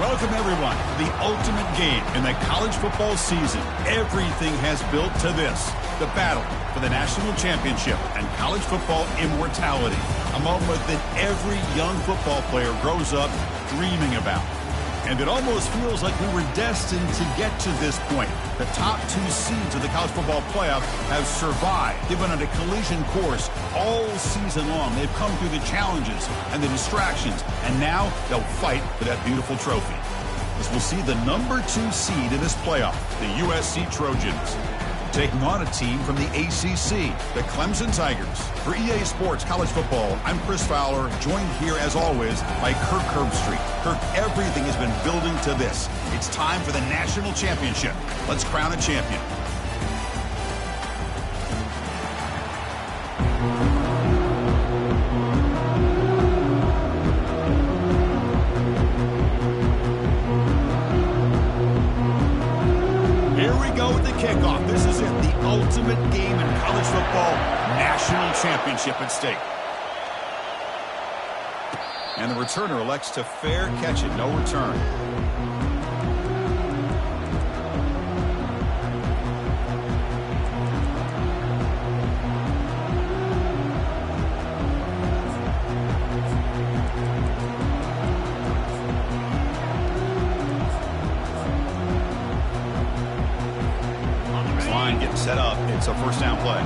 Welcome, everyone, to the ultimate game in the college football season. Everything has built to this, the battle for the national championship and college football immortality, a moment that every young football player grows up dreaming about. And it almost feels like we were destined to get to this point. The top two seeds of the college football playoff have survived. They've been on a collision course all season long. They've come through the challenges and the distractions, and now they'll fight for that beautiful trophy. As we'll see the number 2 seed in this playoff, the USC Trojans, taking on a team from the ACC, the Clemson Tigers. For EA Sports College Football, I'm Chris Fowler, joined here as always by Kirk Herbstreit. Kirk, everything has been building to this. It's time for the national championship. Let's crown a champion. Here we go with the kickoff. This is it, the ultimate game in college football, national championship at stake. And the returner elects to fair catch it, no return. Line getting set up. It's a first down play.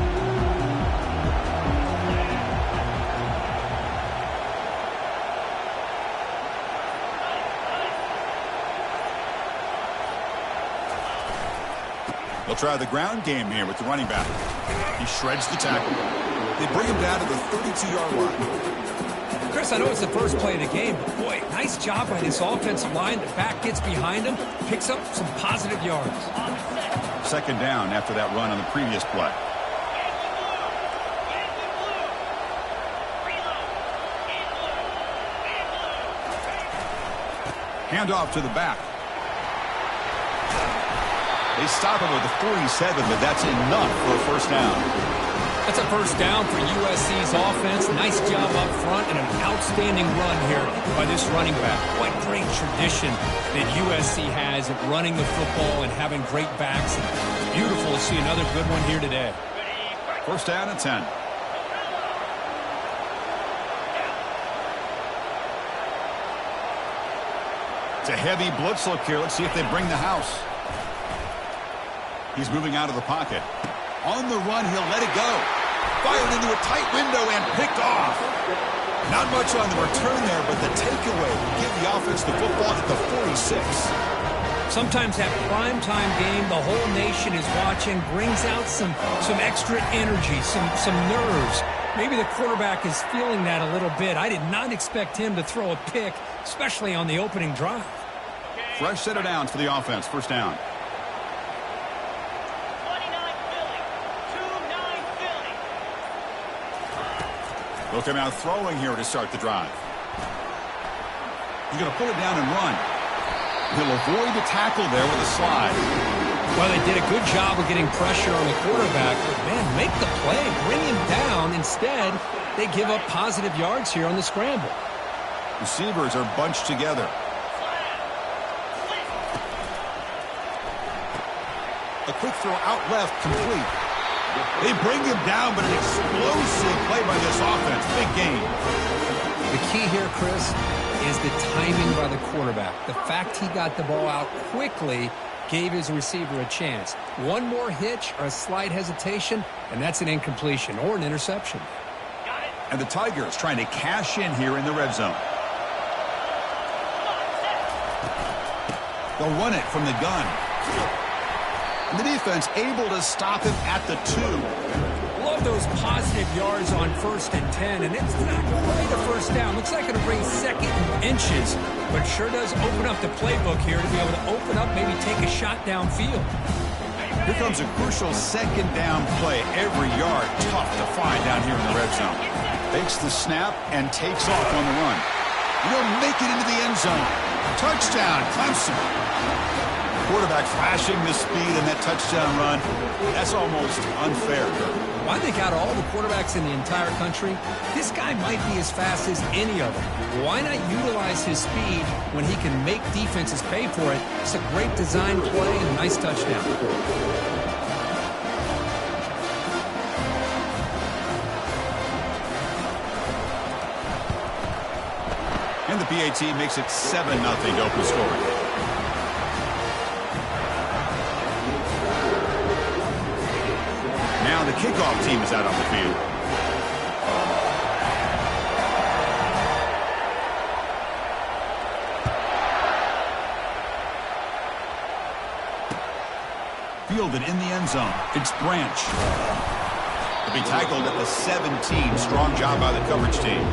They'll try the ground game here with the running back. He shreds the tackle. They bring him down to the 32-yard line. Chris, I know it's the first play of the game, but boy, nice job by this offensive line. The back gets behind him, picks up some positive yards. Second down after that run on the previous play. Handoff to the back. They stop him with the 47, but that's enough for a first down. That's a first down for USC's offense. Nice job up front and an outstanding run here by this running back. What great tradition that USC has of running the football and having great backs. And it's beautiful to see another good one here today. First down and 10. It's a heavy blitz look here. Let's see if they bring the house. He's moving out of the pocket. On the run, he'll let it go. Fired into a tight window and picked off. Not much on the return there, but the takeaway will give the offense the football at the 46. Sometimes that primetime game, the whole nation is watching, brings out some extra energy, some nerves. Maybe the quarterback is feeling that a little bit. I did not expect him to throw a pick, especially on the opening drive. Fresh set of downs for the offense. First down. They'll come out throwing here to start the drive. He's going to pull it down and run. He'll avoid the tackle there with a slide. Well, they did a good job of getting pressure on the quarterback. But, man, make the play. Bring him down. Instead, they give up positive yards here on the scramble. Receivers are bunched together. A quick throw out left, complete. They bring him down, but an explosive play by this offense. Big game. The key here, Chris, is the timing by the quarterback. The fact he got the ball out quickly gave his receiver a chance. One more hitch or a slight hesitation, and that's an incompletion or an interception. And the Tigers trying to cash in here in the red zone. They'll run it from the gun. And the defense able to him at the 2. Love those positive yards on 1st and 10, and it's not quite a first down. Looks like it'll bring second and inches, but sure does open up the playbook here to be able to open up, maybe take a shot downfield. Here comes a crucial second down play. Every yard tough to find down here in the red zone. Fakes the snap and takes off on the run. He'll make it into the end zone. Touchdown, Clemson. Quarterback flashing the speed in that touchdown run. That's almost unfair. Well, I think out of all the quarterbacks in the entire country, this guy might be as fast as any of them. Why not utilize his speed when he can make defenses pay for it? It's a great design play and a nice touchdown. And the PAT makes it 7-0 to open scoring. Now the kickoff team is out on the field. Fielded in the end zone. It's Branch. He'll be tackled at the 17. Strong job by the coverage team.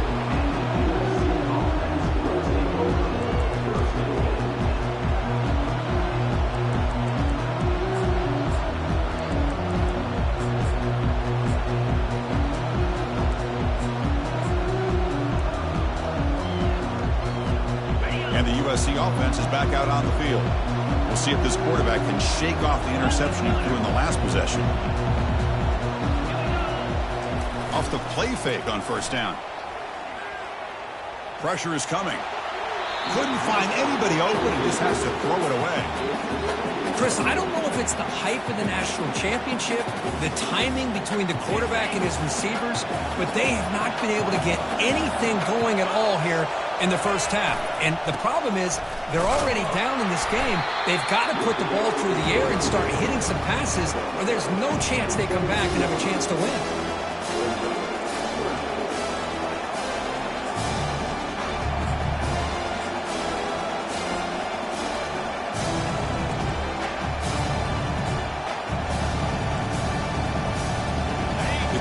And the USC offense is back out on the field. We'll see if this quarterback can shake off the interception he threw in the last possession. Off the play fake on first down. Pressure is coming. Couldn't find anybody open and just has to throw it away. Chris, I don't know if it's the hype of the national championship, the timing between the quarterback and his receivers, but they have not been able to get anything going at all here in the first half. And the problem is they're already down in this game. They've got to put the ball through the air and start hitting some passes, or there's no chance they come back and have a chance to win.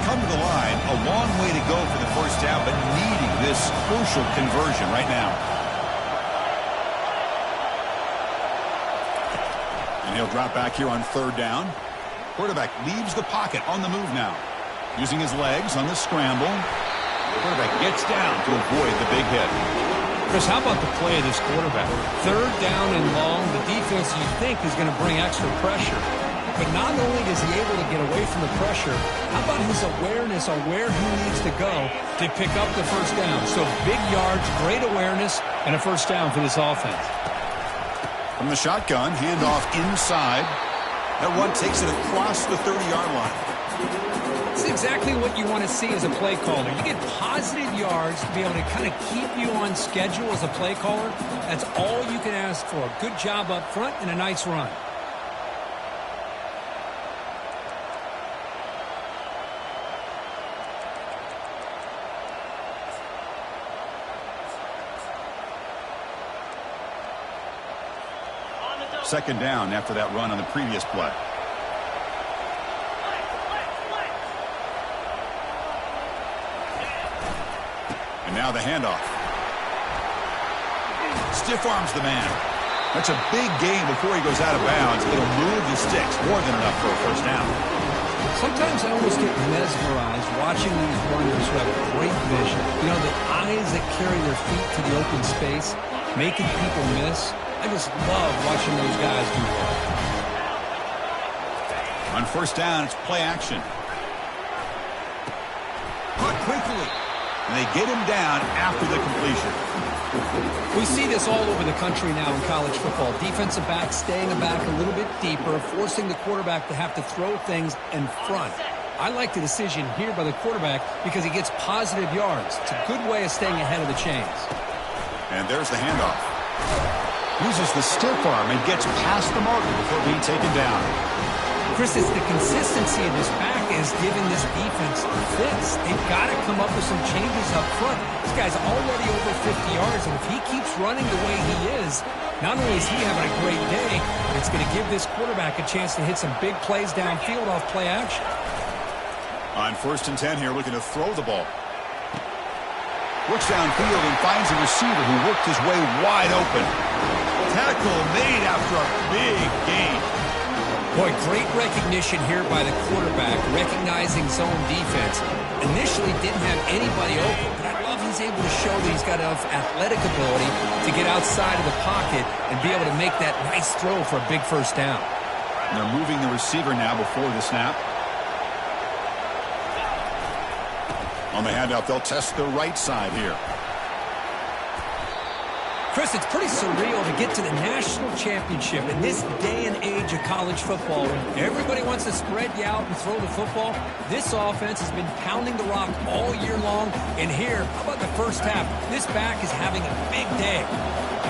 Come to the line, a long way to go for the first down, but needing this crucial conversion right now. And he'll drop back here on third down. Quarterback leaves the pocket on the move now. Using his legs on the scramble. Quarterback gets down to avoid the big hit. Chris, how about the play of this quarterback? Third down and long, the defense you think is going to bring extra pressure. But not only is he able to get away from the pressure, how about his awareness on where he needs to go to pick up the first down? So big yards, great awareness, and a first down for this offense. From the shotgun, handoff inside. That one takes it across the 30-yard line. It's exactly what you want to see as a play caller. You get positive yards to be able to kind of keep you on schedule as a play caller. That's all you can ask for. Good job up front and a nice run. Second down after that run on the previous play. And now the handoff. Stiff arms the man. That's a big gain before he goes out of bounds. It'll move the sticks. More than enough for a first down. Sometimes I almost get mesmerized watching these runners who have great vision. You know, the eyes that carry their feet to the open space, making people miss. I just love watching those guys do that. On first down, it's play action. Caught quickly. And they get him down after the completion. We see this all over the country now in college football. Defensive backs staying back a little bit deeper, forcing the quarterback to have to throw things in front. I like the decision here by the quarterback because he gets positive yards. It's a good way of staying ahead of the chains. And there's the handoff. Uses the stiff arm and gets past the marker before being taken down. Chris, it's the consistency of this back is giving this defense fits. They've got to come up with some changes up front. This guy's already over 50 yards, and if he keeps running the way he is, not only is he having a great day, but it's going to give this quarterback a chance to hit some big plays downfield off play action. On 1st and 10 here, looking to throw the ball. Works downfield and finds a receiver who worked his way wide open. Tackle made after a big gain. Boy, great recognition here by the quarterback, recognizing zone defense. initially didn't have anybody open, but I love he's able to show that he's got enough athletic ability to get outside of the pocket and be able to make that nice throw for a big first down. And they're moving the receiver now before the snap. On the handoff, they'll test the right side here. Chris, it's pretty surreal to get to the national championship in this day and age of college football. When everybody wants to spread you out and throw the football, this offense has been pounding the rock all year long. And here, how about the first half? This back is having a big day.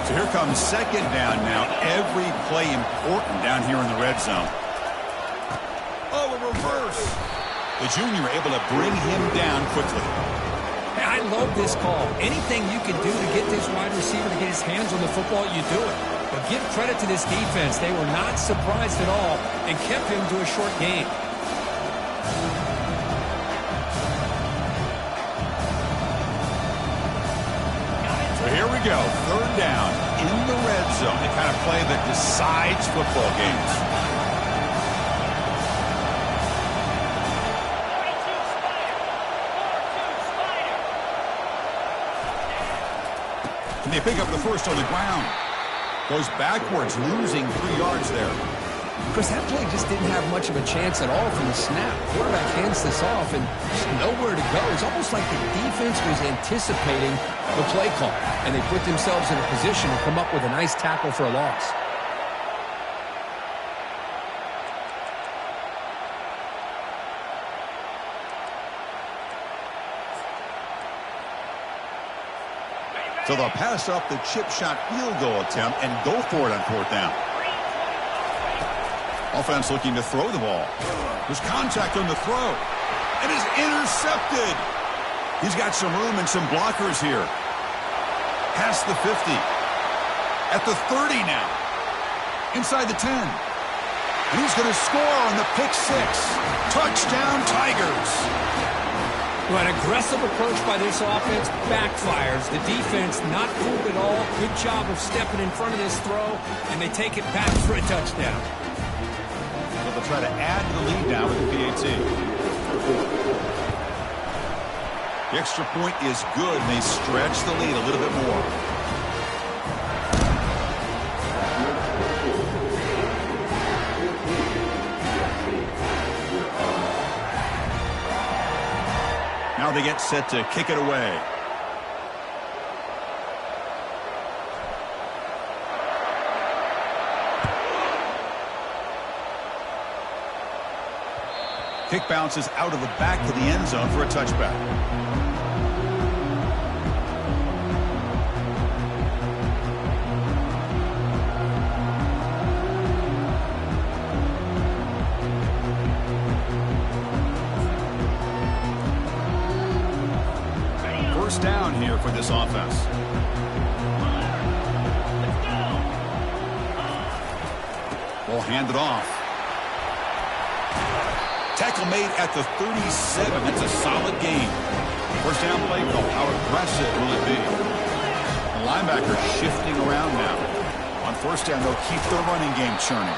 So here comes second down now. Every play important down here in the red zone. Oh, a reverse. The junior able to bring him down quickly. Hey, I love this call. Anything you can do to get this wide receiver to get his hands on the football, you do it. But give credit to this defense. They were not surprised at all and kept him to a short game. So here we go. Third down in the red zone. The kind of play that decides football games. And they pick up the first on the ground. Goes backwards, losing 3 yards there. Chris, that play just didn't have much of a chance at all from the snap. Quarterback hands this off and just nowhere to go. It's almost like the defense was anticipating the play call, and they put themselves in a position to come up with a nice tackle for a loss. So they'll pass off the chip shot field goal attempt and go for it on fourth down. Offense looking to throw the ball. There's contact on the throw. And is intercepted. He's got some room and some blockers here. Past the 50. At the 30 now. Inside the 10. And he's going to score on the pick six. Touchdown, Tigers. Well, an aggressive approach by this offense backfires. The defense not fooled at all. Good job of stepping in front of this throw, and they take it back for a touchdown. But they'll try to add to the lead now with the PAT. The extra point is good, and they stretch the lead a little bit more. Now they get set to kick it away. Kick bounces out of the back of the end zone for a touchback. Down here for this offense. Ball handed off. Tackle made at the 37. That's a solid game. First down play call. How aggressive will it be? The linebacker shifting around now. On first down, they'll keep their running game churning.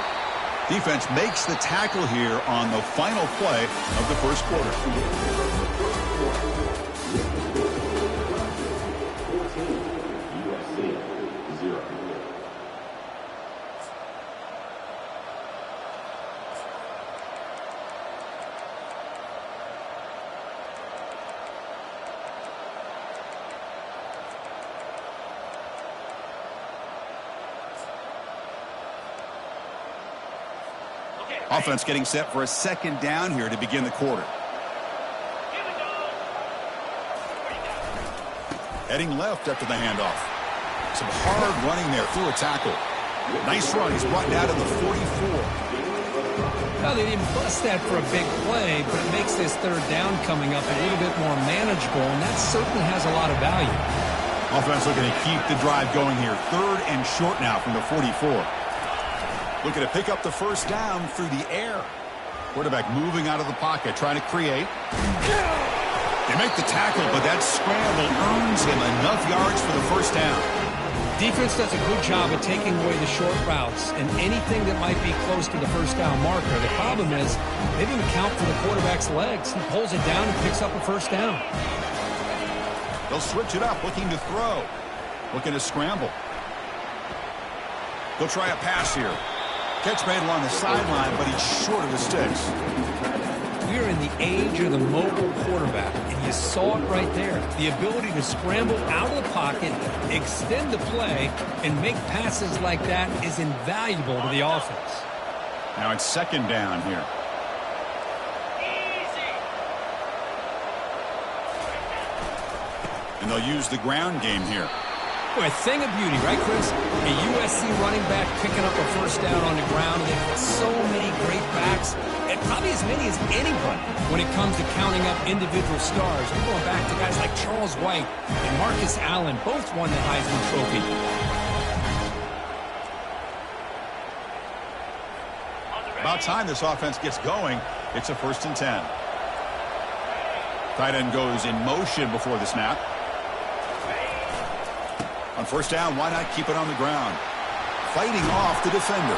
Defense makes the tackle here on the final play of the first quarter. Offense getting set for a second down here to begin the quarter. Heading left after the handoff. Some hard running there through a tackle. Nice run. He's brought down to the 44. Well, they didn't bust that for a big play, but it makes this third down coming up a little bit more manageable, and that certainly has a lot of value. Offense looking to keep the drive going here. Third and short now from the 44. Looking to pick up the first down through the air. Quarterback moving out of the pocket, trying to create. They make the tackle, but that scramble earns him enough yards for the first down. Defense does a good job of taking away the short routes and anything that might be close to the first down marker. The problem is they didn't account for the quarterback's legs. He pulls it down and picks up a first down. They'll switch it up, looking to throw. Looking to scramble. They'll try a pass here. Catch made along the sideline, but he's short of the sticks. We are in the age of the mobile quarterback, and you saw it right there. The ability to scramble out of the pocket, extend the play, and make passes like that is invaluable to the offense. Now it's second down here. And they'll use the ground game here. Boy, a thing of beauty, right, Chris? A USC running back picking up a first down on the ground. They've got so many great backs, and probably as many as anybody when it comes to counting up individual stars. We're going back to guys like Charles White and Marcus Allen. Both won the Heisman Trophy. About time this offense gets going. It's a 1st and 10. Tight end goes in motion before the snap. On first down, why not keep it on the ground? Fighting off the defender.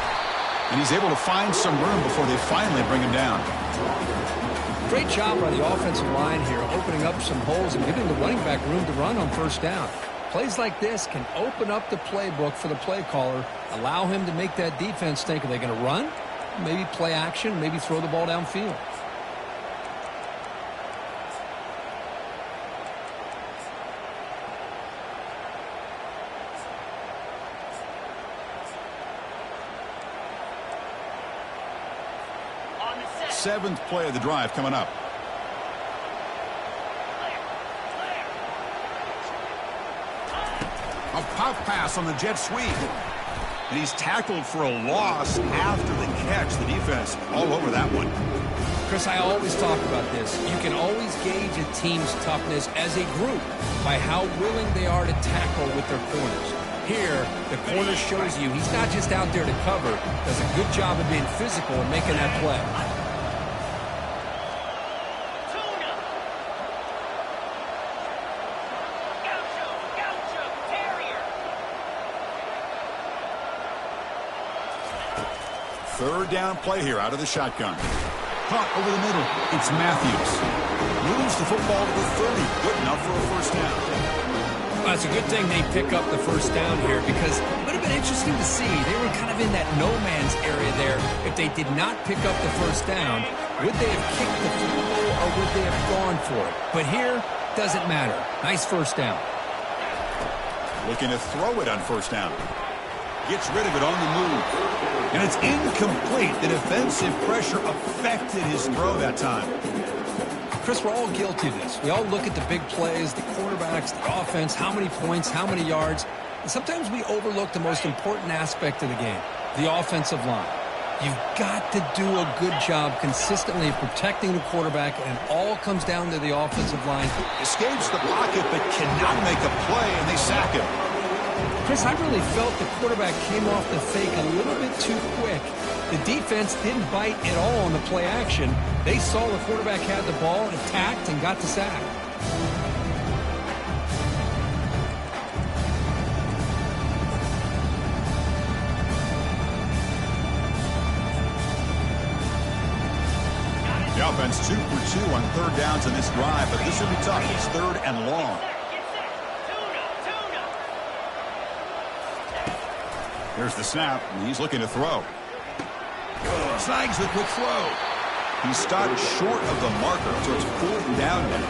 And he's able to find some room before they finally bring him down. Great job by the offensive line here, opening up some holes and giving the running back room to run on first down. Plays like this can open up the playbook for the play caller, allow him to make that defense think, are they going to run? Maybe play action, maybe throw the ball downfield. Seventh play of the drive coming up. A pop pass on the jet sweep. And he's tackled for a loss after the catch. The defense all over that one. Chris, I always talk about this. You can always gauge a team's toughness as a group by how willing they are to tackle with their corners. Here, the corner shows you he's not just out there to cover. Does a good job of being physical and making that play. Third down play here out of the shotgun. Caught over the middle. It's Matthews. Moves the football to the 30. Good enough for a first down. Well, it's a good thing they pick up the first down here because it would have been interesting to see. They were kind of in that no man's area there. If they did not pick up the first down, would they have kicked the field goal or would they have gone for it? But here, doesn't matter. Nice first down. Looking to throw it on first down. Gets rid of it on the move. And it's incomplete. The defensive pressure affected his throw that time. Chris, we're all guilty of this. We all look at the big plays, the quarterbacks, the offense, how many points, how many yards. And sometimes we overlook the most important aspect of the game, the offensive line. You've got to do a good job consistently of protecting the quarterback, and it all comes down to the offensive line. Escapes the pocket but cannot make a play, and they sack him. Chris, I really felt the quarterback came off the fake a little bit too quick. The defense didn't bite at all on the play action. They saw the quarterback had the ball, attacked, and got the sack. The offense 2 for 2 on third downs in this drive, but this will be tough. It's third and long. Here's the snap, and he's looking to throw. Snags the quick throw. He stopped short of the marker, so it's fourth down now.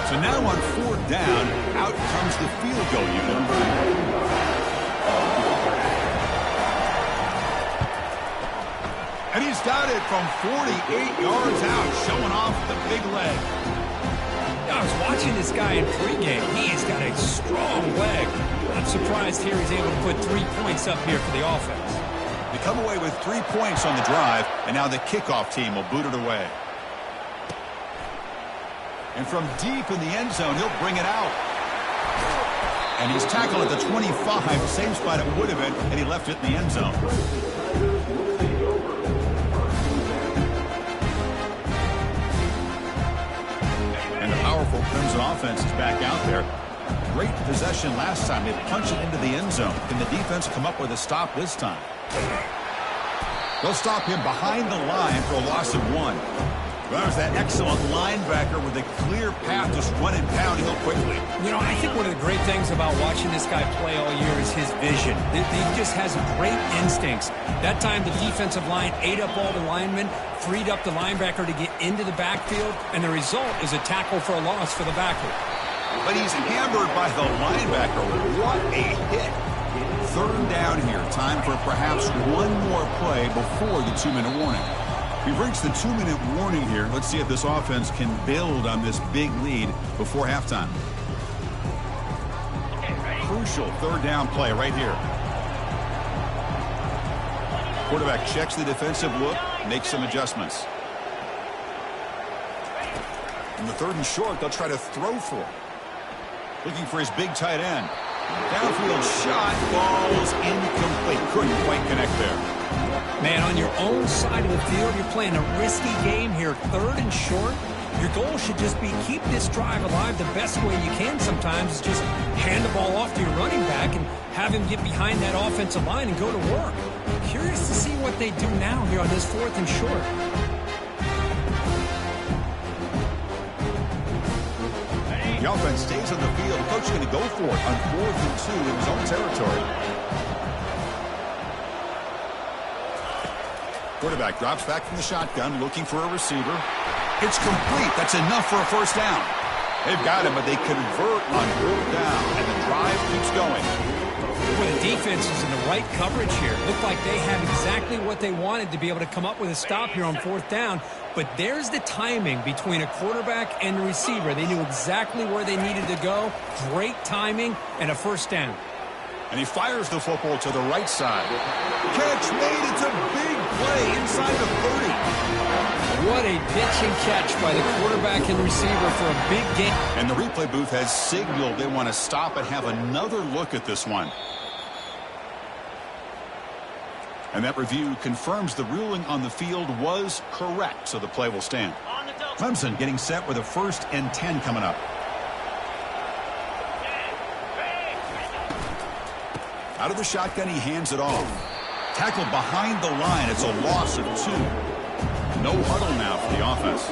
So now on fourth down, out comes the field goal unit. And he's got it from 48 yards out, showing off the big leg. I was watching this guy in pregame. He's got a strong leg. I'm surprised here he's able to put 3 points up here for the offense. They come away with 3 points on the drive, and now the kickoff team will boot it away. And from deep in the end zone, he'll bring it out. And he's tackled at the 25, same spot it would have been, and he left it in the end zone. And the powerful Clemson offense is back out there. great possession last time. They punched it into the end zone. Can the defense come up with a stop this time? They'll stop him behind the line for a loss of 1. Well, there's that excellent linebacker with a clear path, just running downhill quickly. You know, I think one of the great things about watching this guy play all year is his vision. He just has great instincts. That time the defensive line ate up all the linemen, freed up the linebacker to get into the backfield, and the result is a tackle for a loss for the backer. But he's hammered by the linebacker. What a hit. 3rd down here. Time for perhaps one more play before the 2-minute warning. We've reached the 2-minute warning here. Let's see if this offense can build on this big lead before halftime. Crucial 3rd down play right here. Quarterback checks the defensive look, makes some adjustments. In the 3rd and short, they'll try to throw for it. Looking for his big tight end. Downfield shot, ball's incomplete. Couldn't quite connect there. Man, on your own side of the field, you're playing a risky game here. 3rd and short. Your goal should just be keep this drive alive the best way you can sometimes. Is just hand the ball off to your running back and have him get behind that offensive line and go to work. Curious to see what they do now here on this 4th and short. The offense stays on the field. The coach is going to go for it on 4th and 2 in his own territory. Quarterback drops back from the shotgun, looking for a receiver. It's complete. That's enough for a 1st down. They've got him, but they convert on 4th down, and the drive keeps going. Well, the defense is in the right coverage here. Looked like they had exactly what they wanted to be able to come up with a stop here on 4th down. But there's the timing between a quarterback and the receiver. They knew exactly where they needed to go. Great timing and a 1st down. And he fires the football to the right side. Catch made. It's a big play inside the 30. What a pitch and catch by the quarterback and receiver for a big game. And the replay booth has signaled they want to stop and have another look at this one. And that review confirms the ruling on the field was correct, so the play will stand. Clemson getting set with a 1st and 10 coming up. Out of the shotgun, he hands it off. Tackle behind the line. It's a loss of 2. No huddle now for the offense.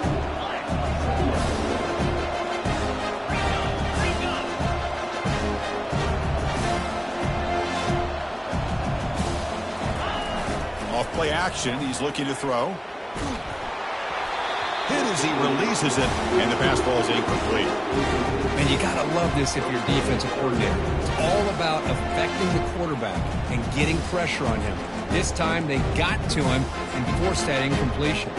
Off play action, he's looking to throw. Hit as he releases it, and the pass ball is incomplete. And you got to love this if you're a defensive coordinator. It's all about affecting the quarterback and getting pressure on him. This time they got to him and forced that incompletion.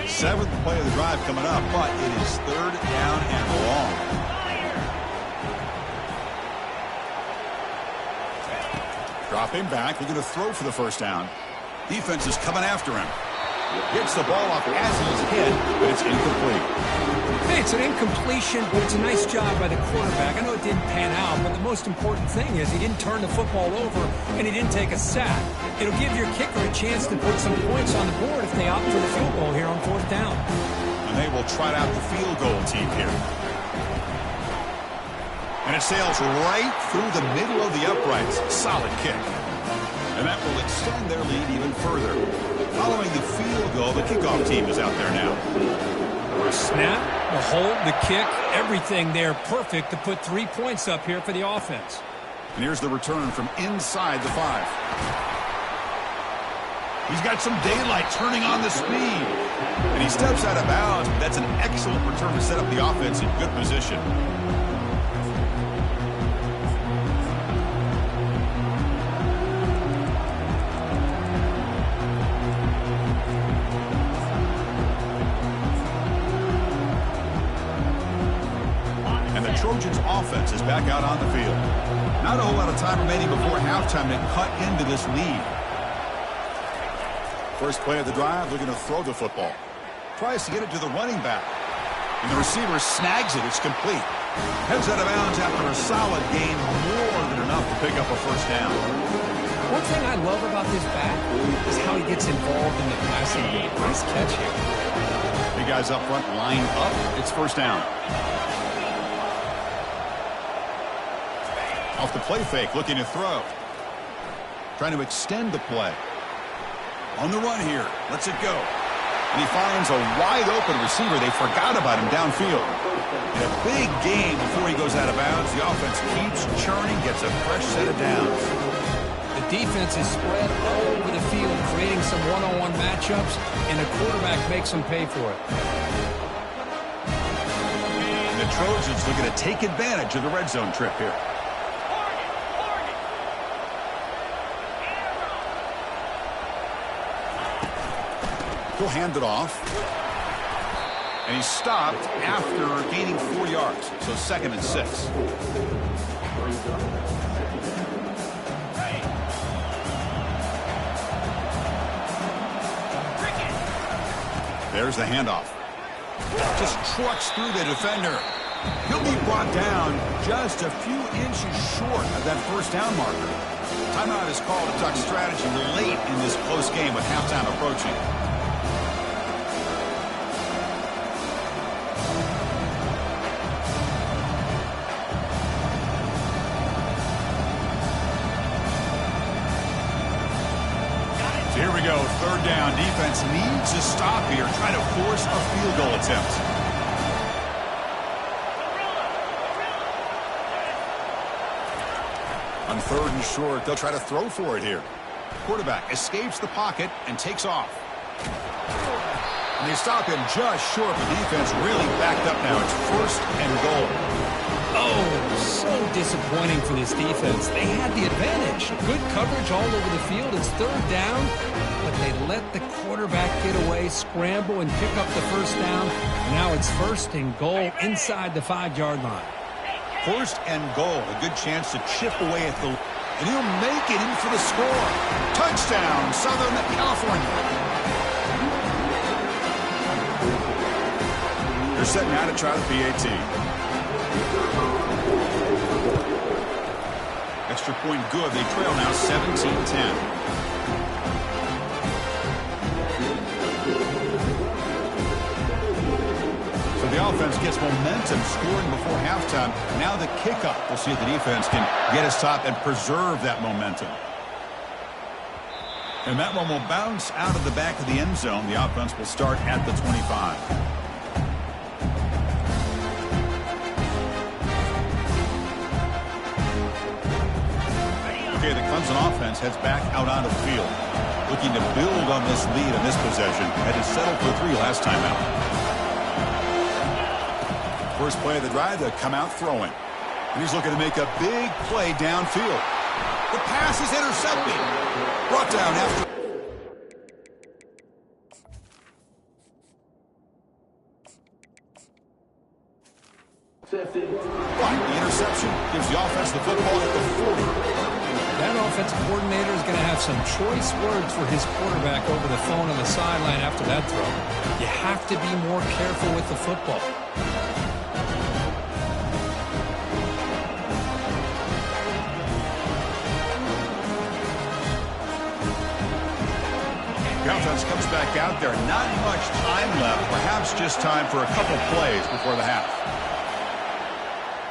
Seventh play of the drive coming up, but it is 3rd down and long. Drop him back. They're going to throw for the 1st down. Defense is coming after him. Gets the ball off as he's hit, but it's incomplete. Hey, it's an incompletion, but it's a nice job by the quarterback. I know it didn't pan out, but the most important thing is he didn't turn the football over and he didn't take a sack. It'll give your kicker a chance to put some points on the board if they opt for the field goal here on 4th down. And they will trot out the field goal team here. And it sails right through the middle of the uprights. Solid kick. And that will extend their lead even further. Following the field goal, the kickoff team is out there now. The snap, the hold, the kick, everything there perfect to put 3 points up here for the offense. And here's the return from inside the 5. He's got some daylight turning on the speed. And he steps out of bounds, but that's an excellent return to set up the offense in good position. Trojans offense is back out on the field. Not a whole lot of time remaining before halftime to cut into this lead. First play of the drive, looking to throw the football. Tries to get it to the running back. And the receiver snags it. It's complete. Heads out of bounds after a solid gain, more than enough to pick up a 1st down. One thing I love about this back is how he gets involved in the passing game. Nice catch here. guys up front line up. It's first down. Off the play fake, looking to throw. Trying to extend the play. On the run here. Lets it go. And he finds a wide-open receiver. They forgot about him downfield. In a big game before he goes out of bounds, the offense keeps churning, gets a fresh set of downs. The defense is spread all over the field, creating some one-on-one matchups, and the quarterback makes them pay for it. And the Trojans looking to take advantage of the red zone trip here. He'll hand it off. And he's stopped after gaining 4 yards. So 2nd and 6. There's the handoff. Just trucks through the defender. He'll be brought down just a few inches short of that first down marker. Timeout is called to talk strategy late in this close game with halftime approaching. Here we go, 3rd down. Defense needs a stop here, trying to force a field goal attempt. On 3rd and short, they'll try to throw for it here. Quarterback escapes the pocket and takes off. And they stop him just short. The defense really backed up now. It's 1st and goal. Oh, so disappointing for this defense. They had the advantage. Good coverage all over the field. It's 3rd down, but they let the quarterback get away, scramble, and pick up the first down. Now it's 1st and goal inside the 5-yard line. 1st and goal. A good chance to chip away at the... And he'll make it in for the score. Touchdown, Southern California. They're setting out to try the PAT. Extra point good. They trail now 17-10. So the offense gets momentum, scoring before halftime. Now the kickoff. We'll see if the defense can get a stop and preserve that momentum. And that one will bounce out of the back of the end zone. The offense will start at the 25. Okay, the Clemson offense heads back out onto the field, looking to build on this lead in this possession. Had to settle for 3 last time out. First play of the drive, they come out throwing. And he's looking to make a big play downfield. The pass is intercepted. Brought down after. 50. The interception gives the offense the football at the 40. That offensive coordinator is going to have some choice words for his quarterback over the phone on the sideline after that throw. You have to be more careful with the football. The offense comes back out there. Not much time left. Perhaps just time for a couple plays before the half.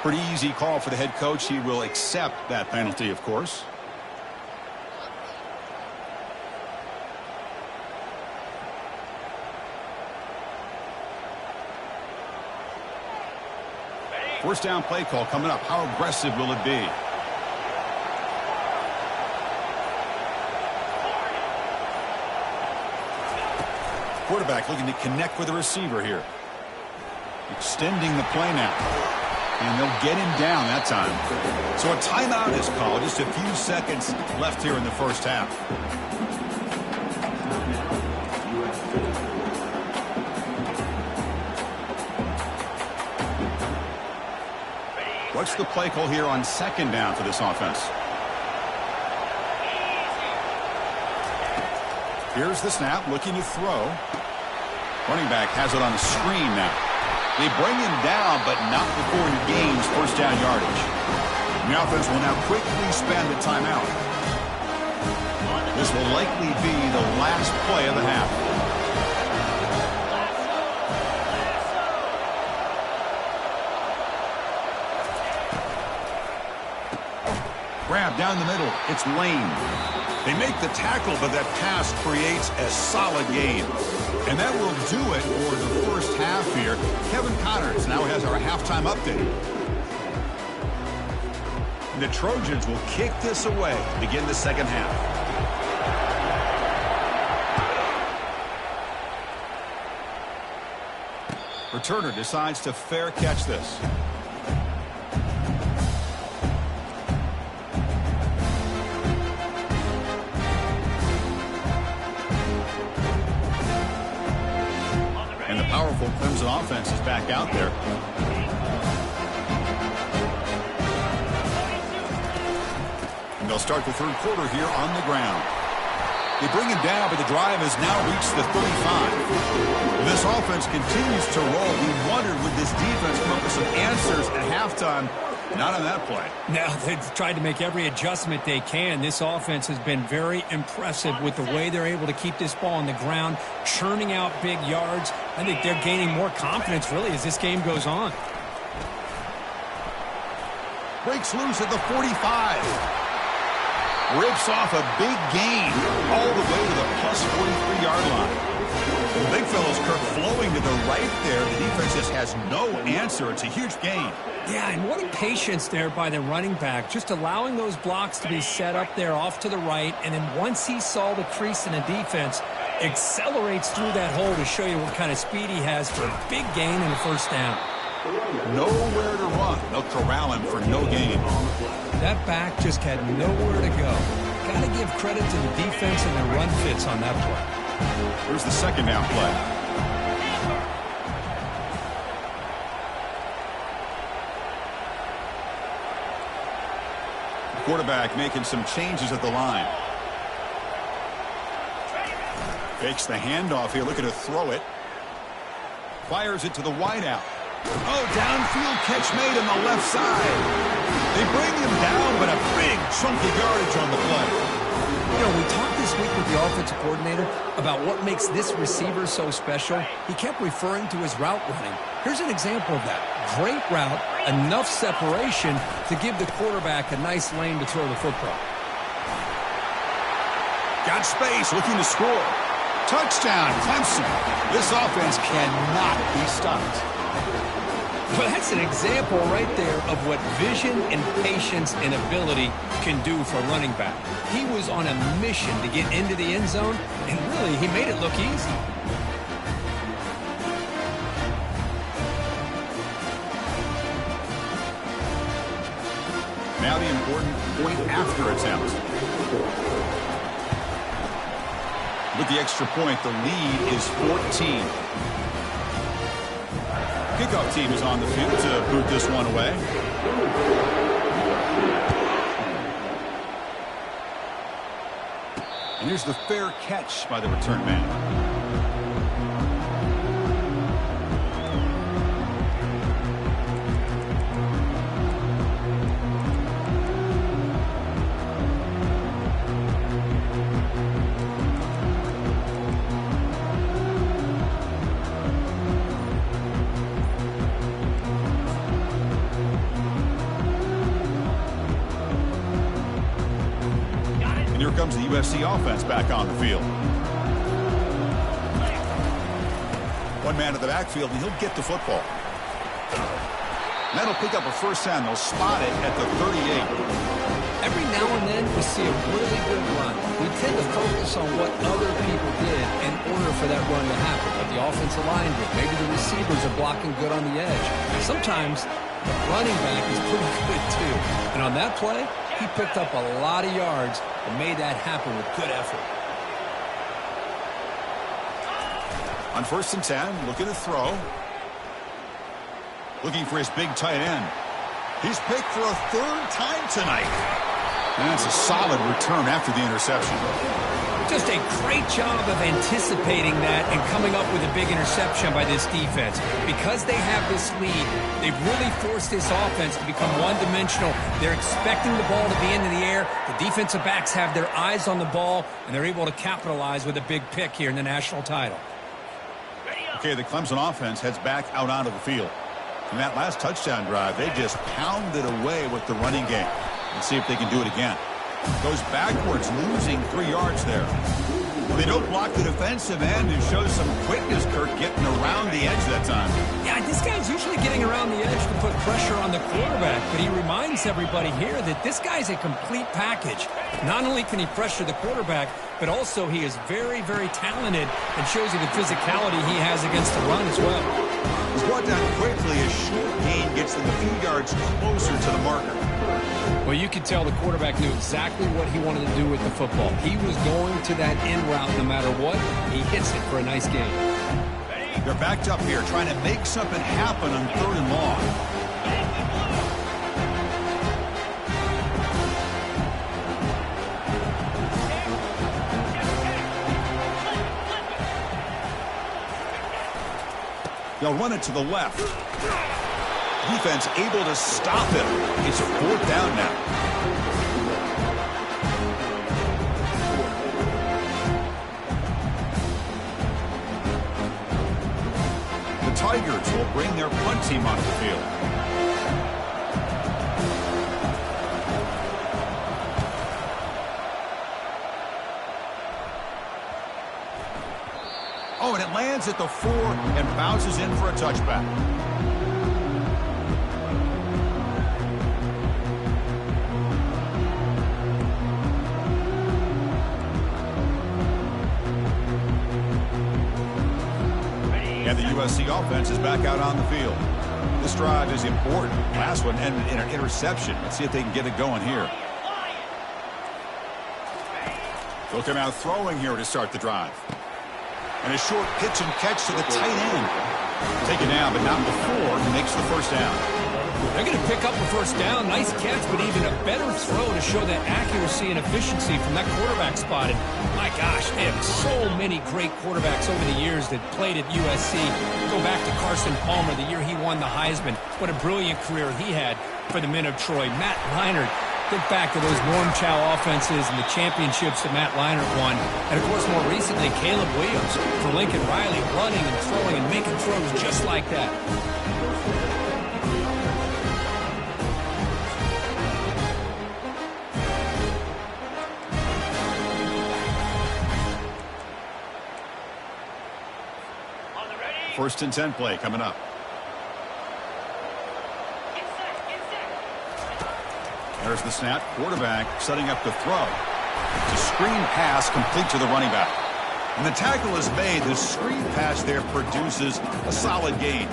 Pretty easy call for the head coach. He will accept that penalty, of course. First down play call coming up. How aggressive will it be? Quarterback looking to connect with the receiver here. Extending the play now. And they'll get him down that time. So a timeout is called. Just a few seconds left here in the first half. What's the play call here on 2nd down for this offense? Here's the snap, looking to throw. Running back has it on the screen now. They bring him down, but not before he gains first down yardage. And the offense will now quickly spend the timeout. This will likely be the last play of the half. Grab down the middle. It's Lane. They make the tackle, but that pass creates a solid gain. And that will do it for the first half here. Kevin Connors now has our halftime update. The Trojans will kick this away to begin the second half. Returner decides to fair catch this. And the powerful Clemson offense is back out there. And they'll start the third quarter here on the ground. They bring him down, but the drive has now reached the 35. This offense continues to roll. We wondered, would this defense come up with some answers at halftime? Not on that play. Now they've tried to make every adjustment they can. This offense has been very impressive with the way they're able to keep this ball on the ground, churning out big yards. I think they're gaining more confidence, really, as this game goes on. Breaks loose at the 45. Rips off a big gain all the way to the plus 43-yard line. The big fellow's Kirk flowing to the right there. The defense just has no answer. It's a huge gain. Yeah, and what a patience there by the running back, just allowing those blocks to be set up there off to the right, and then once he saw the crease in the defense, accelerates through that hole to show you what kind of speed he has for a big gain in the first down. Nowhere to run. They'll corral him for no gain. That back just had nowhere to go. Got to give credit to the defense and their run fits on that play. Here's the second down play. The quarterback making some changes at the line. Fakes the handoff here, looking to throw it. Fires it to the wideout. Oh, downfield catch made on the left side. They bring him down, but a big chunk of yardage on the play. You know, we talked this week with the offensive coordinator about what makes this receiver so special. He kept referring to his route running. Here's an example of that. Great route, enough separation to give the quarterback a nice lane to throw the football. Got space, looking to score. Touchdown, Clemson. This offense cannot be stopped. Well, that's an example right there of what vision and patience and ability can do for a running back. He was on a mission to get into the end zone, and really, he made it look easy. Now the important point after attempt. With the extra point, the lead is 14. Kickoff team is on the field to boot this one away. And here's the fair catch by the return man. Comes the USC offense back on the field. One man at the backfield, and he'll get the football. And that'll pick up a first down. They'll spot it at the 38. Every now and then we see a really good run. We tend to focus on what other people did in order for that run to happen. What the offensive line did. Maybe the receivers are blocking good on the edge. Sometimes the running back is pretty good too. And on that play, he picked up a lot of yards and made that happen with good effort. On 1st and 10, looking to throw. Looking for his big tight end. He's picked for a third time tonight. And that's a solid return after the interception. Just a great job of anticipating that and coming up with a big interception by this defense. Because they have this lead, they've really forced this offense to become one-dimensional. They're expecting the ball to be into the air. The defensive backs have their eyes on the ball, and they're able to capitalize with a big pick here in the national title. Okay, the Clemson offense heads back out onto the field. In that last touchdown drive, they just pounded away with the running game. Let's see if they can do it again. Goes backwards, losing 3 yards there. They don't block the defensive end and shows some quickness, Kirk, getting around the edge that time. Yeah, this guy's usually getting around the edge to put pressure on the quarterback, but he reminds everybody here that this guy's a complete package. Not only can he pressure the quarterback, but also he is very, very talented and shows you the physicality he has against the run as well. He's brought down quickly. A short gain gets them a few yards closer to the marker. Well, you could tell the quarterback knew exactly what he wanted to do with the football. He was going to that end route no matter what. He hits it for a nice gain. They're backed up here trying to make something happen on 3rd and long. They'll run it to the left. Defense able to stop it. It's 4th down now. The Tigers will bring their punt team onto the field. Oh, and it lands at the 4 and bounces in for a touchback. And the USC offense is back out on the field. This drive is important. Last one ended in an interception. Let's see if they can get it going here. They'll come out throwing here to start the drive. And a short pitch and catch to the tight end. Taken down, but not before he makes the 1st down. They're going to pick up the 1st down. Nice catch, but even a better throw to show that accuracy and efficiency from that quarterback spot. And my gosh, they have so many great quarterbacks over the years that played at USC. Go back to Carson Palmer, the year he won the Heisman. What a brilliant career he had for the men of Troy. Matt Leinart. Think back to those Norm Chow offenses and the championships that Matt Leinart won. And, of course, more recently, Caleb Williams for Lincoln Riley, running and throwing and making throws just like that. First and 10 play coming up. There's the snap. Quarterback setting up the throw. It's a screen pass complete to the running back. And the tackle is made. The screen pass there produces a solid gain.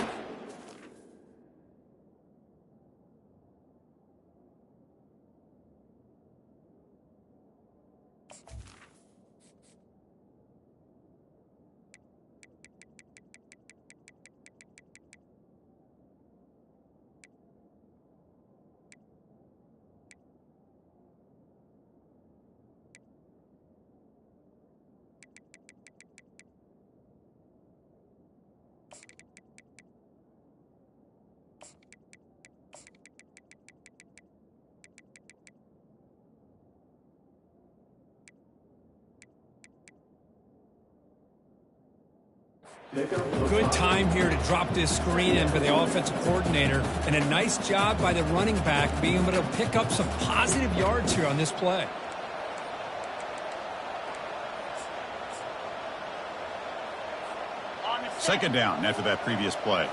Good time here to drop this screen in for the offensive coordinator, and a nice job by the running back being able to pick up some positive yards here on this play. Second down after that previous play.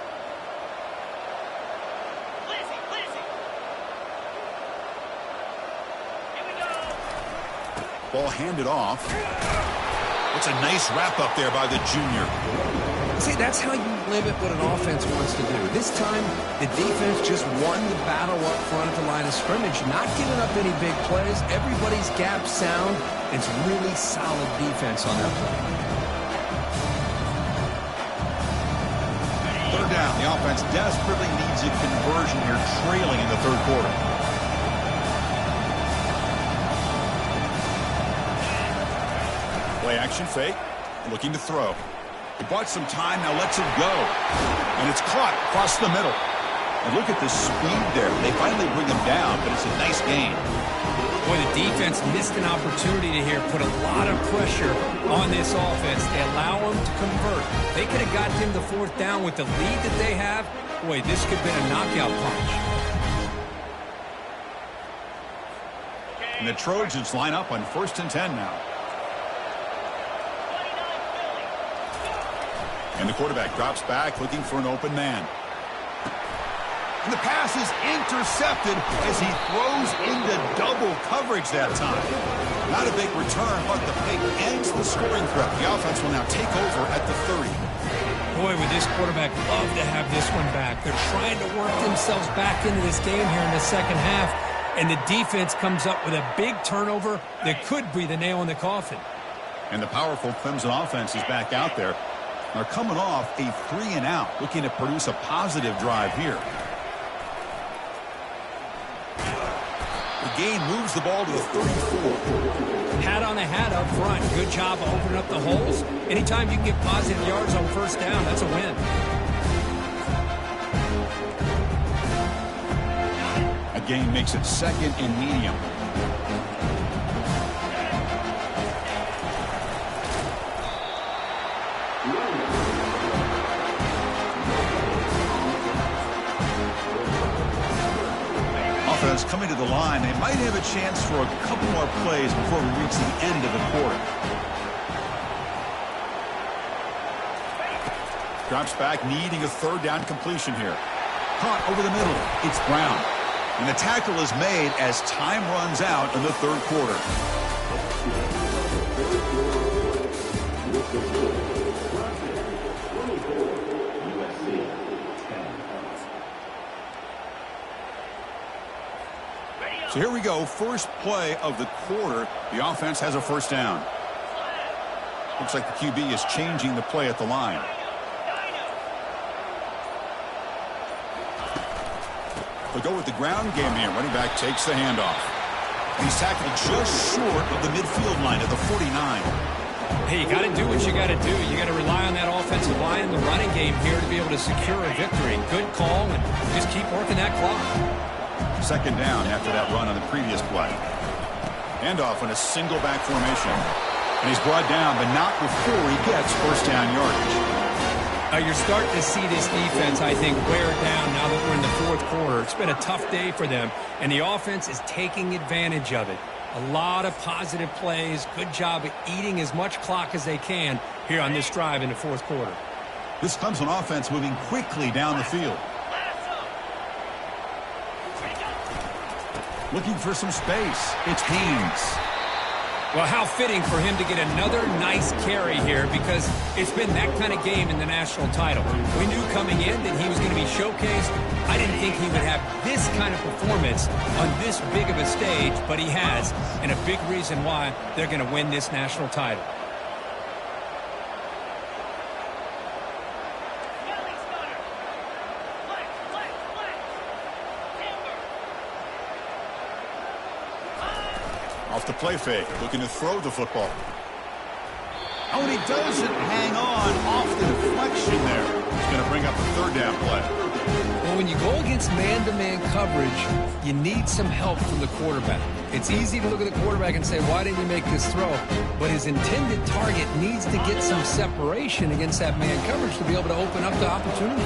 Ball handed off. It's a nice wrap up there by the junior. See, that's how you limit what an offense wants to do. This time, the defense just won the battle up front at the line of scrimmage, not giving up any big plays. Everybody's gap sound. It's really solid defense on that play. Third down. The offense desperately needs a conversion here, trailing in the 3rd quarter. Play action fake, looking to throw. He bought some time, now lets it go. And it's caught across the middle. And look at the speed there. They finally bring him down, but it's a nice gain. Boy, the defense missed an opportunity to here, put a lot of pressure on this offense. They allow him to convert. They could have gotten him the 4th down with the lead that they have. Boy, this could have been a knockout punch. And the Trojans line up on 1st and 10 now. And the quarterback drops back looking for an open man. And the pass is intercepted as he throws into double coverage that time. Not a big return, but the pick ends the scoring threat. The offense will now take over at the 30. Boy, would this quarterback love to have this one back. They're trying to work themselves back into this game here in the second half, and the defense comes up with a big turnover that could be the nail in the coffin. And the powerful Clemson offense is back out there. They're coming off a 3-and-out, looking to produce a positive drive here. The gain moves the ball to the 34. Hat on a hat up front. Good job of opening up the holes. Anytime you can get positive yards on 1st down, that's a win. A gain makes it 2nd and medium. Offense coming to the line. They might have a chance for a couple more plays before we reach the end of the quarter. Drops back, needing a 3rd down completion here. Caught over the middle. It's Brown. And the tackle is made as time runs out in the 3rd quarter. So here we go, first play of the quarter. The offense has a 1st down. Looks like the QB is changing the play at the line. They'll go with the ground game here. Running back takes the handoff. He's tackled just short of the midfield line at the 49. Hey, you got to do what you got to do. You got to rely on that offensive line and the running game here to be able to secure a victory. Good call, and just keep working that clock. 2nd down after that run on the previous play. Handoff in a single back formation. And he's brought down, but not before he gets 1st down yardage. You're starting to see this defense, I think, wear down now that we're in the 4th quarter. It's been a tough day for them, and the offense is taking advantage of it. A lot of positive plays. Good job of eating as much clock as they can here on this drive in the 4th quarter. This Clemson offense moving quickly down the field. Looking for some space. It's Haynes. Well, how fitting for him to get another nice carry here, because it's been that kind of game in the national title. We knew coming in that he was going to be showcased. I didn't think he would have this kind of performance on this big of a stage, but he has, and a big reason why they're going to win this national title. Off the play fake, looking to throw the football. Oh, and he doesn't hang on off the deflection there. He's going to bring up a 3rd down play. Well, when you go against man-to-man coverage, you need some help from the quarterback. It's easy to look at the quarterback and say, why didn't you make this throw? But his intended target needs to get some separation against that man coverage to be able to open up the opportunity.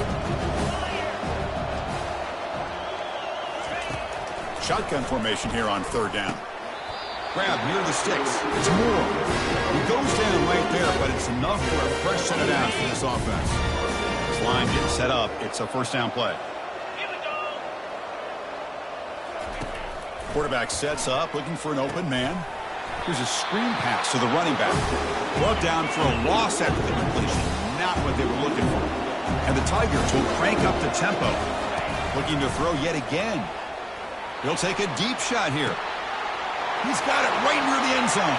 Shotgun formation here on 3rd down. Grab near the sticks. It's Moore. He goes down right there, but it's enough for a fresh set of downs for this offense. This line getting set up. It's a 1st down play. Quarterback sets up, looking for an open man. Here's a screen pass to the running back. Brought down for a loss after the completion. Not what they were looking for. And the Tigers will crank up the tempo. Looking to throw yet again. He'll take a deep shot here. He's got it right near the end zone.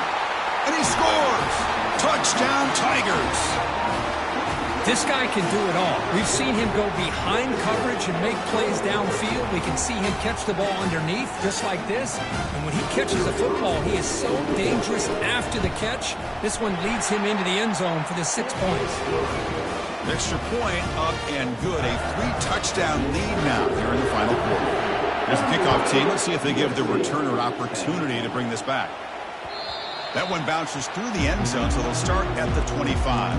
And he scores! Touchdown, Tigers! This guy can do it all. We've seen him go behind coverage and make plays downfield. We can see him catch the ball underneath, just like this. And when he catches a football, he is so dangerous after the catch. This one leads him into the end zone for the 6 points. Extra point up and good. A 3-touchdown lead now here in the final quarter. There's the kickoff team. Let's see if they give the returner opportunity to bring this back. That one bounces through the end zone, so they'll start at the 25.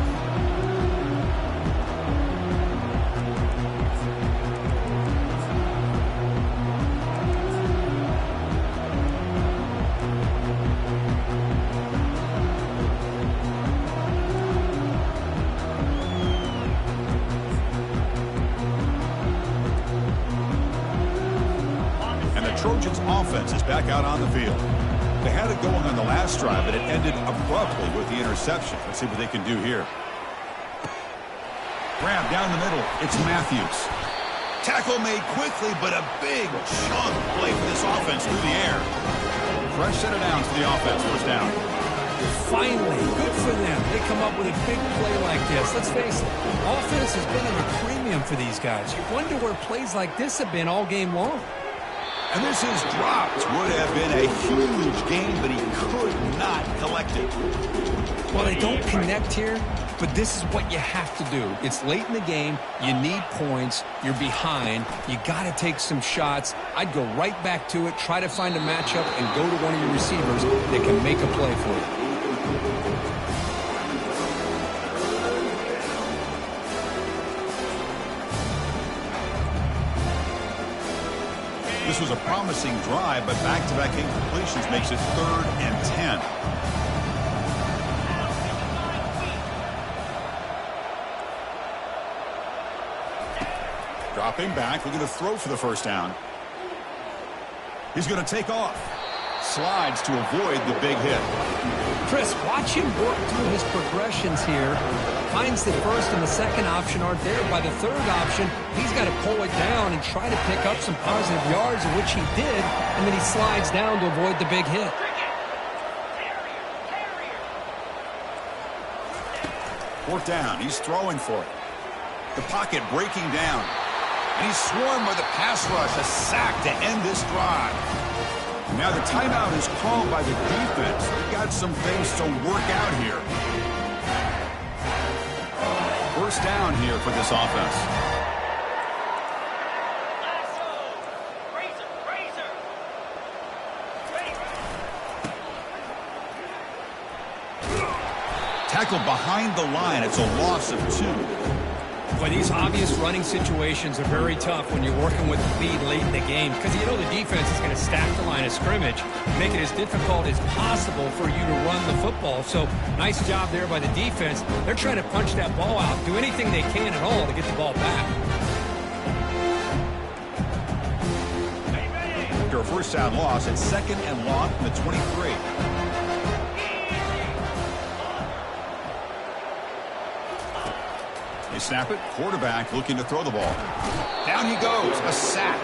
Trojans offense is back out on the field. They had it going on the last drive, but it ended abruptly with the interception. Let's see what they can do here. Grab down the middle. It's Matthews. Tackle made quickly, but a big chunk play for this offense through the air. Fresh set of downs for the offense. First down. Finally, good for them. They come up with a big play like this. Let's face it, offense has been at a premium for these guys. You wonder where plays like this have been all game long. And this is dropped. Would have been a huge game, but he could not collect it. Well, they don't connect here, but this is what you have to do. It's late in the game. You need points. You're behind. You got to take some shots. I'd go right back to it, try to find a matchup, and go to one of your receivers that can make a play for you. This was a promising drive, but back-to-back incompletions makes it 3rd and 10. Dropping back, looking to throw for the first down. He's going to take off. Slides to avoid the big hit. Chris, watch him work through his progressions here. Finds the first and the second option aren't there. By the third option, he's got to pull it down and try to pick up some positive yards, of which he did, and then he slides down to avoid the big hit. Fourth down. He's throwing for it. The pocket breaking down. And he's swarmed by the pass rush. A sack to end this drive. Now the timeout is called by the defense. They've got some things to work out here. First down here for this offense. Tackled behind the line. It's a loss of 2. Boy, these obvious running situations are very tough when you're working with the lead late in the game because you know the defense is going to stack the line of scrimmage, make it as difficult as possible for you to run the football. So nice job there by the defense. They're trying to punch that ball out, do anything they can at all to get the ball back. After a first down loss, it's 2nd and long from the 23. They snap it. Quarterback looking to throw the ball. Down he goes. A sack.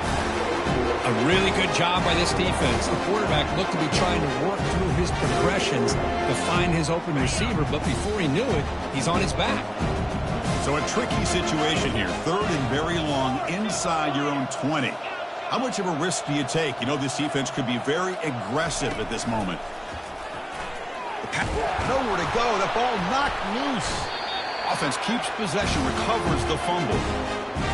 A really good job by this defense. The quarterback looked to be trying to work through his progressions to find his open receiver, but before he knew it, he's on his back. So a tricky situation here. 3rd and very long inside your own 20. How much of a risk do you take? You know this defense could be very aggressive at this moment. Nowhere to go. The ball knocked loose. Offense keeps possession, recovers the fumble.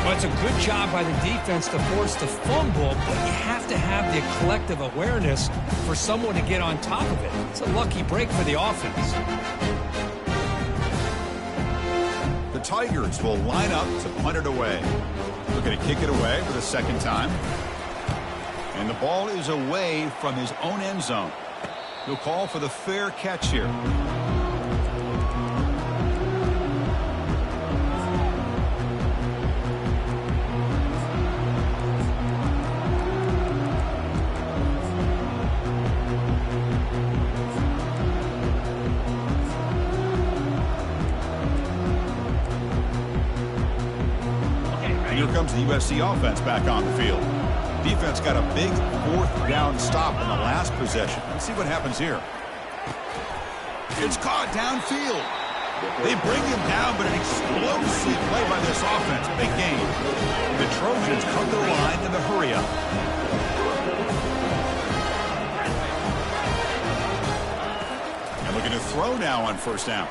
Well, it's a good job by the defense to force the fumble, but you have to have the collective awareness for someone to get on top of it. It's a lucky break for the offense. The Tigers will line up to punt it away. Looking to kick it away for the second time. And the ball is away from his own end zone. He'll call for the fair catch here. Here comes the USC offense back on the field. Defense got a big 4th down stop in the last possession. Let's see what happens here. It's caught downfield. They bring him down, but an explosive play by this offense. Big game. The Trojans cut their line in the hurry up. And looking to throw now on first down.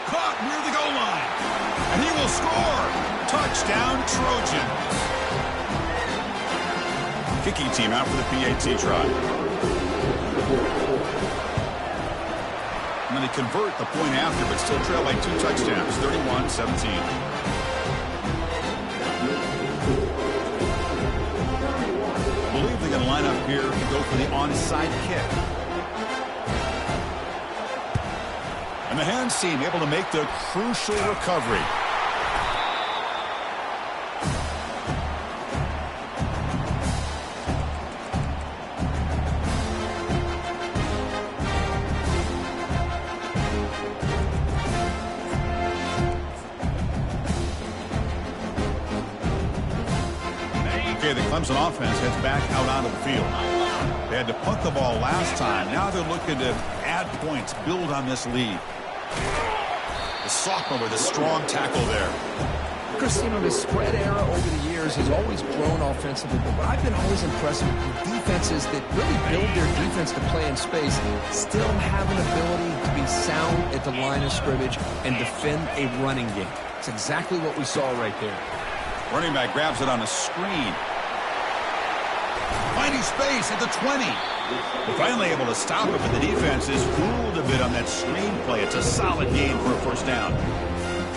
Caught near the goal line. And he will score. Touchdown, Trojans. Kicking team out for the PAT try. And then they convert the point after, but still trail by 2 touchdowns, 31-17. I believe they're going to line up here to go for the onside kick. And the hands team able to make the crucial recovery. Okay, the Clemson offense heads back out onto the field. They had to punt the ball last time. Now they're looking to add points, build on this lead. The sophomore with a strong tackle there. Chris, you know, the spread era over the years has always grown offensively, but what I've been always impressed with defenses that really build their defense to play in space still have an ability to be sound at the line of scrimmage and defend a running game. It's exactly what we saw right there. Running back grabs it on a screen. Finding space at the 20. They're finally able to stop it, but the defense is fooled a bit on that screen play. It's a solid game for a first down.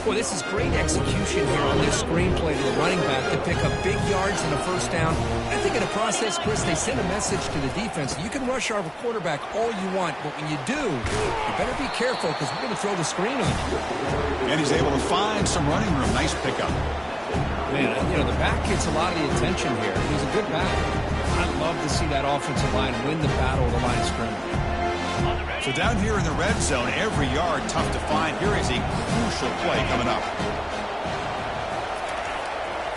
Well, this is great execution here on this screenplay to the running back to pick up big yards and a first down. I think in the process, Chris, they send a message to the defense. You can rush our quarterback all you want, but when you do, you better be careful because we're going to throw the screen on you. And he's able to find some running room. Nice pickup. Man, you know, the back gets a lot of the attention here. He's a good back. I'd love to see that offensive line win the battle of the line of scrimmage. So down here in the red zone, every yard tough to find. Here is a crucial play coming up.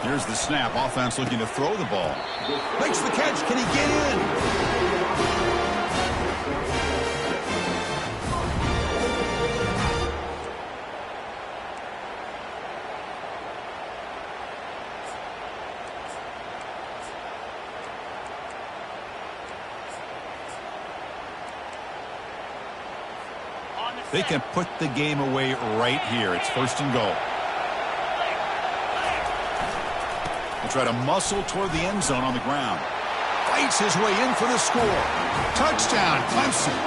Here's the snap. Offense looking to throw the ball. Makes the catch. Can he get in? They can put the game away right here. It's first and goal. He'll try to muscle toward the end zone on the ground. Fights his way in for the score. Touchdown, Clemson.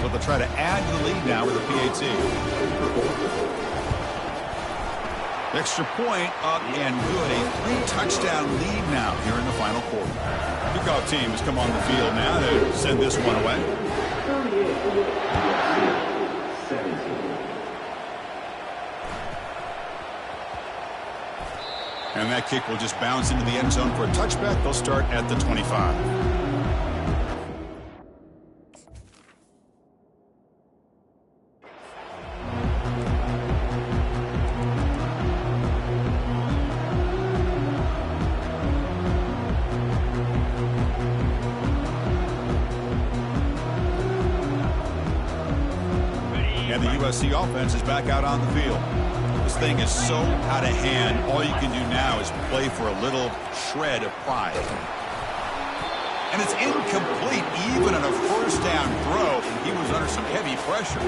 They'll try to add to the lead now with a PAT. Extra point up and good. A 3-touchdown lead now here in the final quarter. Kickoff team has come on the field now to send this one away. And that kick will just bounce into the end zone for a touchback. They'll start at the 25. And the USC offense is back out on the field. This thing is so out of hand. All you can do now is play for a little shred of pride. And it's incomplete. Even on a first down throw, he was under some heavy pressure.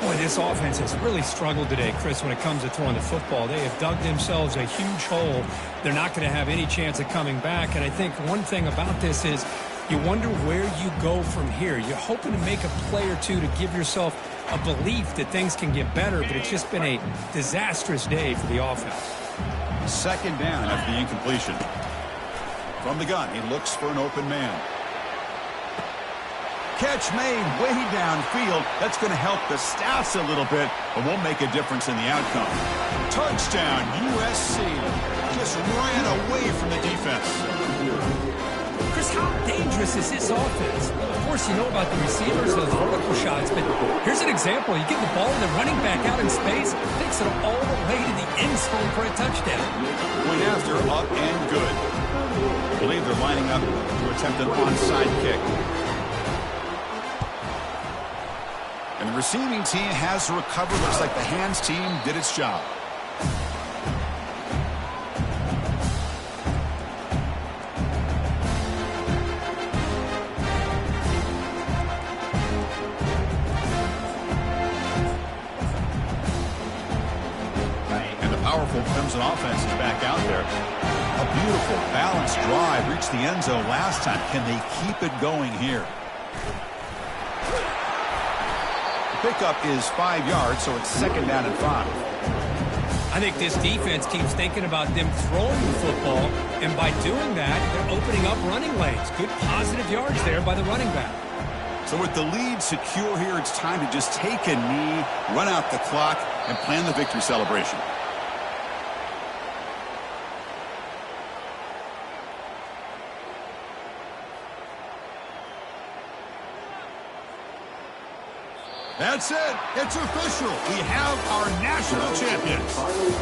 Boy, this offense has really struggled today, Chris, when it comes to throwing the football. They have dug themselves a huge hole. They're not going to have any chance of coming back. And I think one thing about this is you wonder where you go from here. You're hoping to make a play or two to give yourself a belief that things can get better, but it's just been a disastrous day for the offense. Second down after the incompletion. From the gun, he looks for an open man. Catch made way downfield. That's going to help the stats a little bit, but won't make a difference in the outcome. Touchdown, USC. Just ran away from the defense. Chris, how dangerous is this offense? Of course, you know about the receivers, those vertical shots, but here's an example. You get the ball and the running back out in space, takes it all the way to the end zone for a touchdown. Point after, up and good. I believe they're lining up to attempt an onside kick. And the receiving team has recovered. Looks like the hands team did its job. Powerful Clemson offense is back out there. A beautiful, balanced drive reached the end zone last time. Can they keep it going here? The pickup is 5 yards, so it's second down and 5. I think this defense keeps thinking about them throwing the football, and by doing that, they're opening up running lanes. Good positive yards there by the running back. So with the lead secure here, it's time to just take a knee, run out the clock, and plan the victory celebration. That's it. It's official. We have our national champions.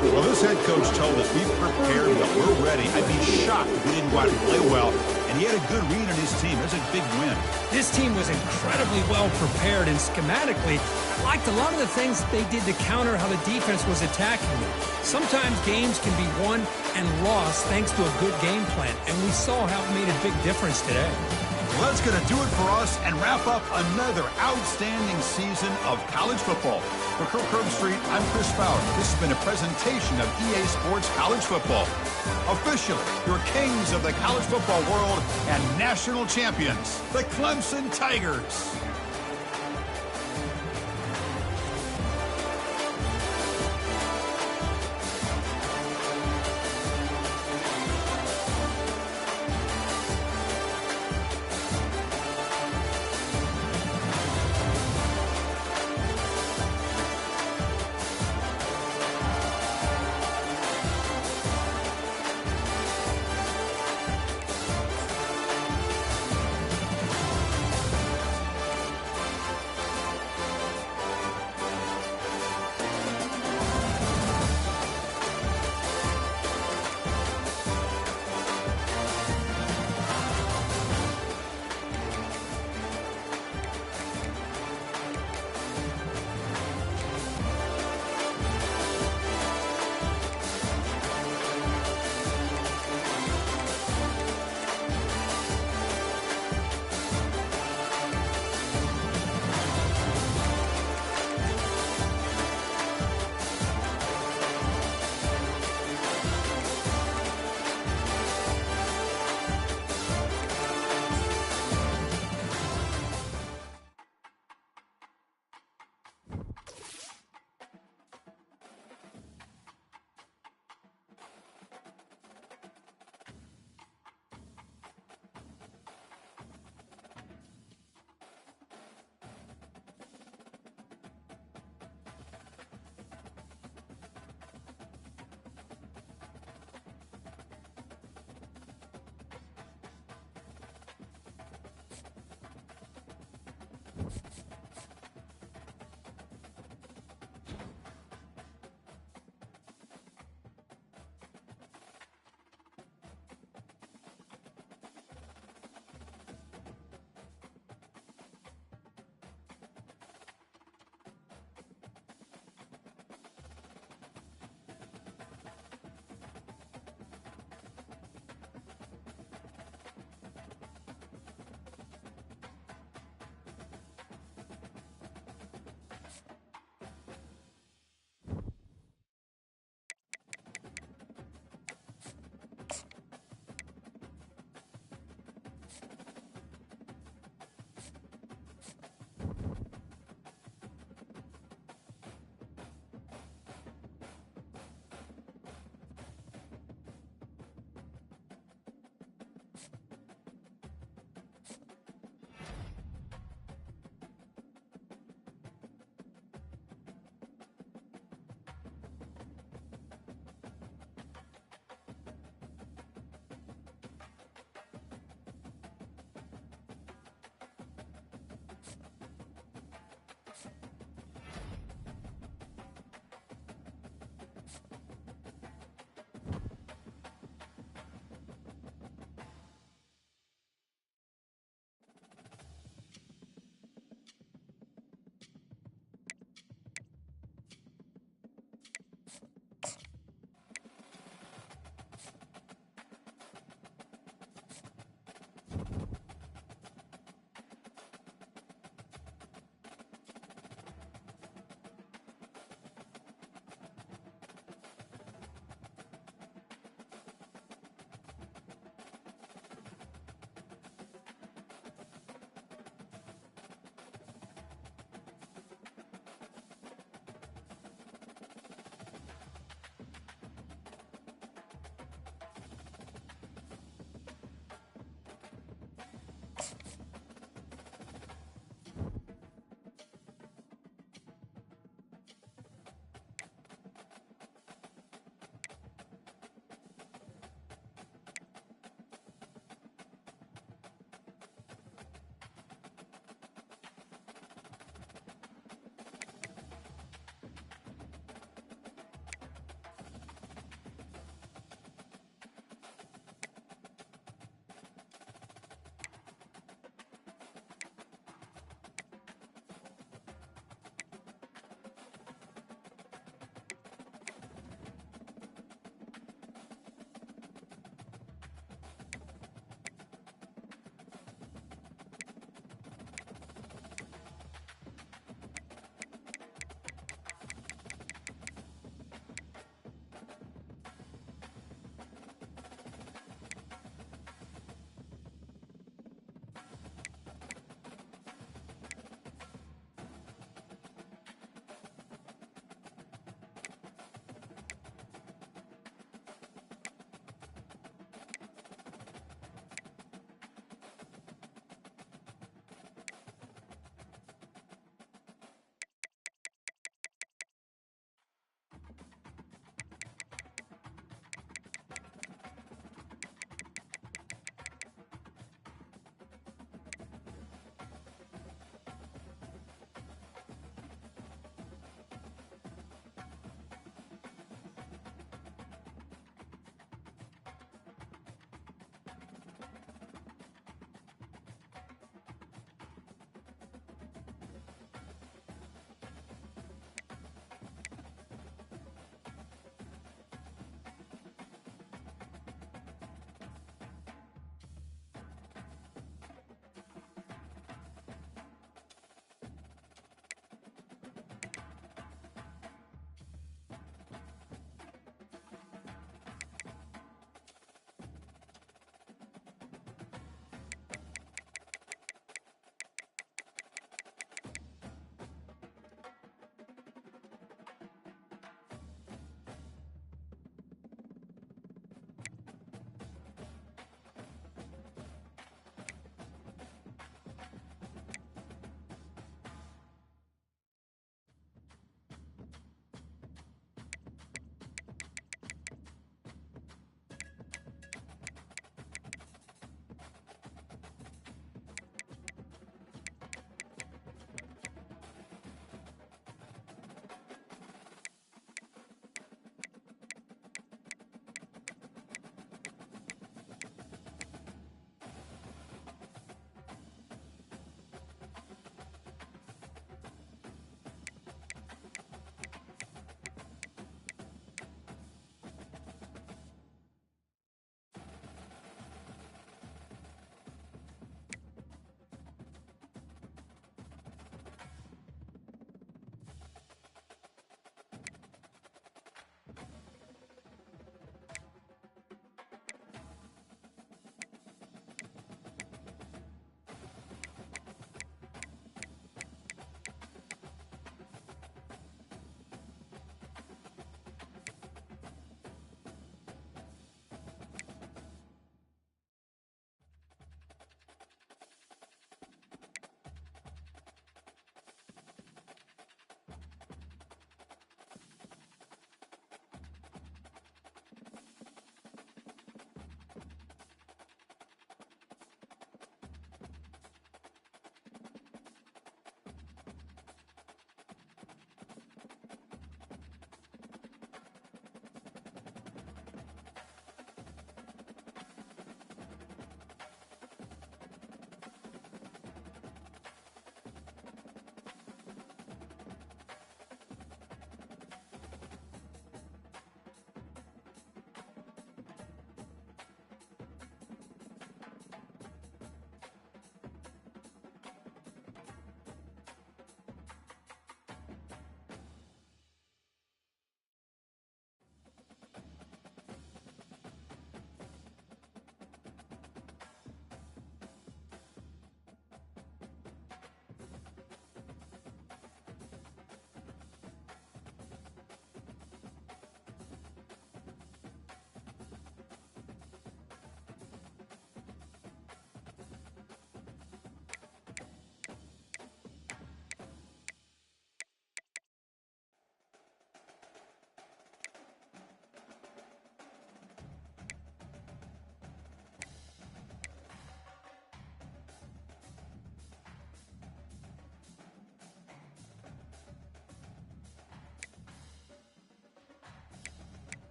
Well, this head coach told us we've prepared, but we're ready. I'd be shocked if we didn't go out and play well. And he had a good read on his team. That's a big win. This team was incredibly well prepared, and schematically, I liked a lot of the things they did to counter how the defense was attacking them. Sometimes games can be won and lost thanks to a good game plan, and we saw how it made a big difference today. Well, that's going to do it for us and wrap up another outstanding season of college football. For Curb Street, I'm Chris Fowler. This has been a presentation of EA Sports College Football. Officially, your kings of the college football world and national champions, the Clemson Tigers.